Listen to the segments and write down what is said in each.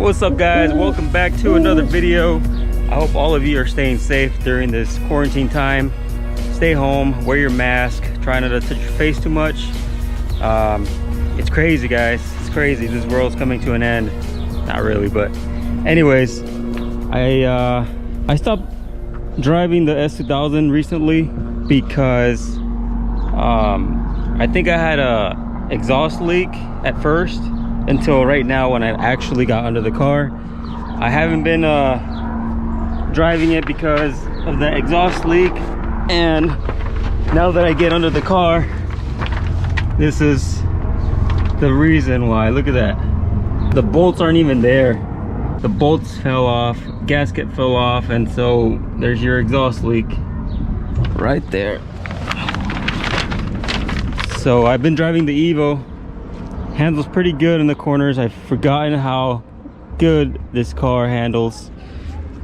What's up guys, welcome back to another video. I hope all of you are staying safe during this quarantine time. Stay home, wear your mask, try not to touch your face too much. It's crazy guys, it's crazy. This world's coming to an end. Not really, but anyways, I stopped driving the S2000 recently because I think I had a exhaust leak at first until right now when I actually got under the car. I haven't been driving it because of the exhaust leak, and now that I get under the car, this is the reason why. Look at that, the bolts aren't even there. The bolts fell off, gasket fell off, and so there's your exhaust leak right there. So I've been driving the Evo. Handles pretty good in the corners. I've forgotten how good this car handles,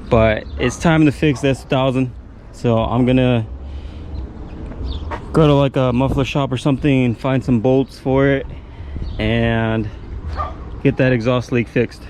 but it's time to fix this S1000. So I'm gonna go to like a muffler shop or something and find some bolts for it and get that exhaust leak fixed.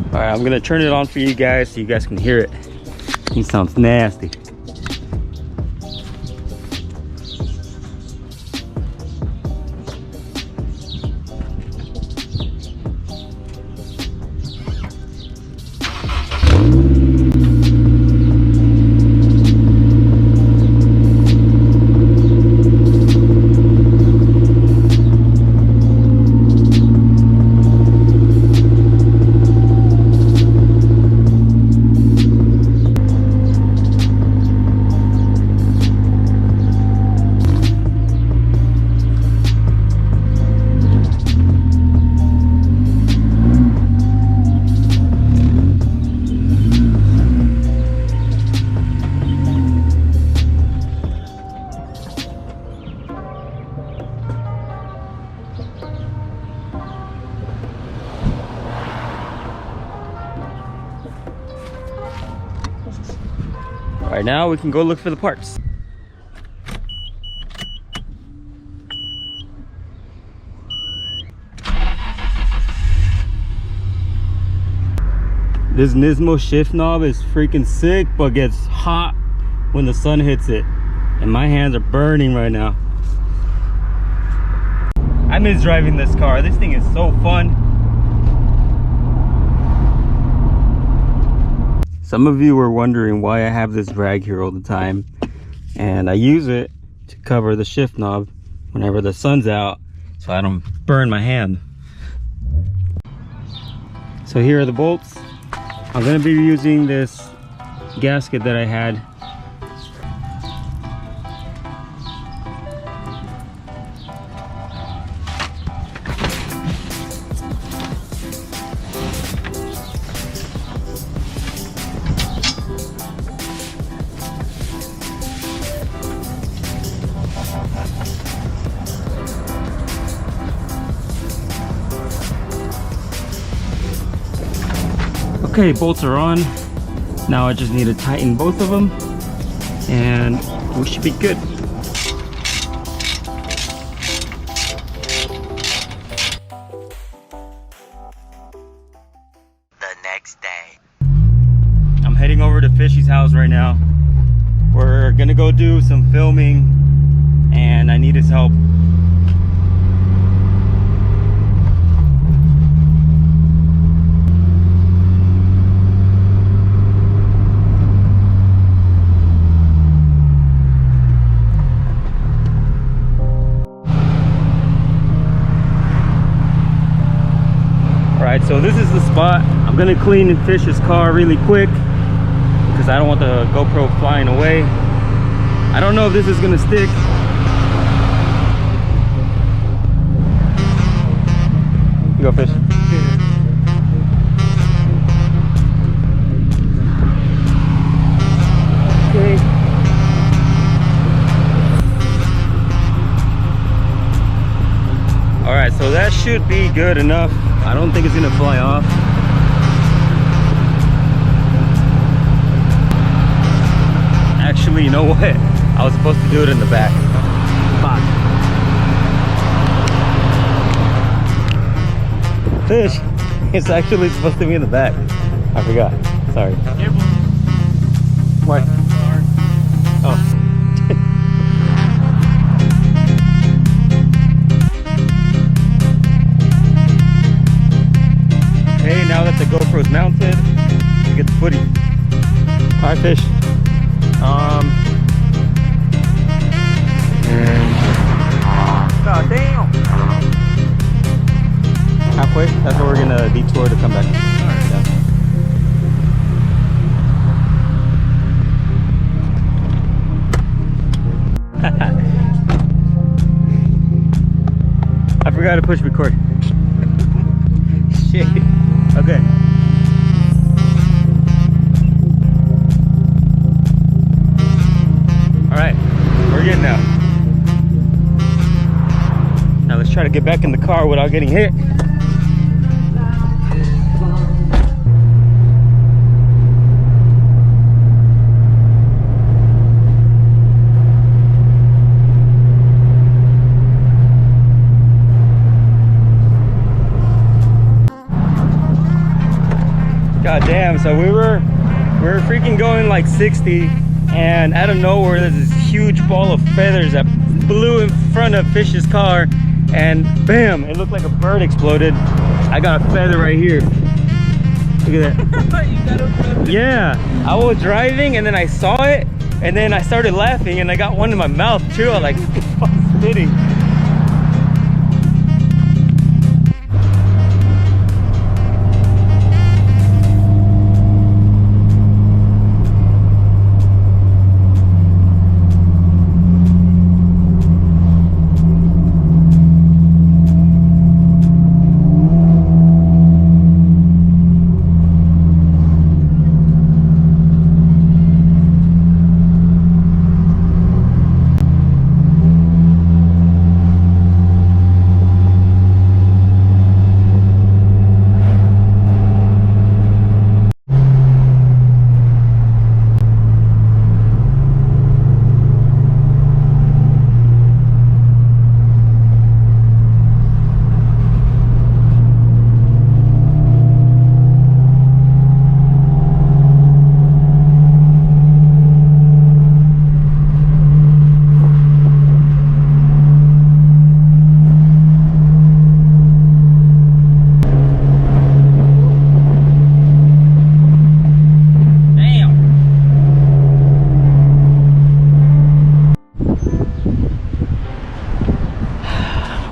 All right, I'm gonna turn it on for you guys so you guys can hear it. It sounds nasty. All right, now we can go look for the parts. This Nismo shift knob is freaking sick, but gets hot when the sun hits it. And my hands are burning right now. I miss driving this car. This thing is so fun. Some of you were wondering why I have this rag here all the time, and I use it to cover the shift knob whenever the sun's out so I don't burn my hand. So here are the bolts. I'm going to be using this gasket that I had. Okay, bolts are on. Now I just need to tighten both of them and we should be good. The next day. I'm heading over to Fishy's house right now. We're gonna go do some filming and I need his help. Alright, so this is the spot. I'm gonna clean and fish his car really quick because I don't want the GoPro flying away. I don't know if this is gonna stick. You go fish. Okay. All right, so that should be good enough. I don't think it's gonna fly off. Actually, you know what? I was supposed to do it in the back. Fuck. Fish. It's actually supposed to be in the back. I forgot. Sorry. Careful. What? Oh. Okay, now that the GoPro's mounted, you get the footy. All right, fish. God damn. Halfway. That's where we're gonna detour to come back. Yeah. I forgot to push record. Shit. Okay. All right, we're good now. Now let's try to get back in the car without getting hit. God damn, so we were freaking going like 60, and out of nowhere there's this huge ball of feathers that flew in front of Fish's car, and bam, it looked like a bird exploded. I got a feather right here. Look at that. You got a feather? Yeah, I was driving and then I saw it, and then I started laughing and I got one in my mouth too. I was like, spitting.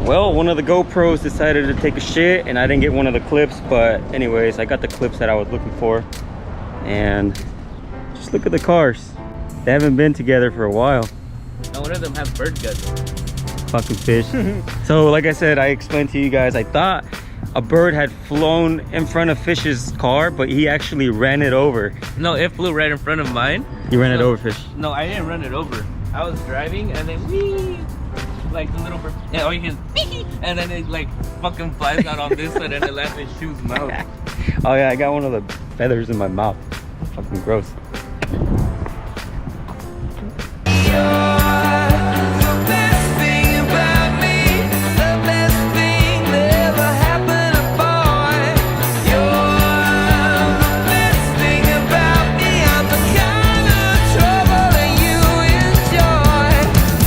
Well, one of the GoPros decided to take a shit and I didn't get one of the clips, but anyways, I got the clips that I was looking for. And just look at the cars. They haven't been together for a while. And one of them have bird guts. Fucking fish. So like I said, I explained to you guys, I thought a bird had flown in front of Fish's car, but he actually ran it over. No, it flew right in front of mine. You ran it over, Fish? No, I didn't run it over. I was driving and then wee, like the little bird. Yeah, all you hear is wee, and then it like fucking flies out on this side and it lands in Shoe's mouth. Oh yeah, I got one of the feathers in my mouth. Fucking gross.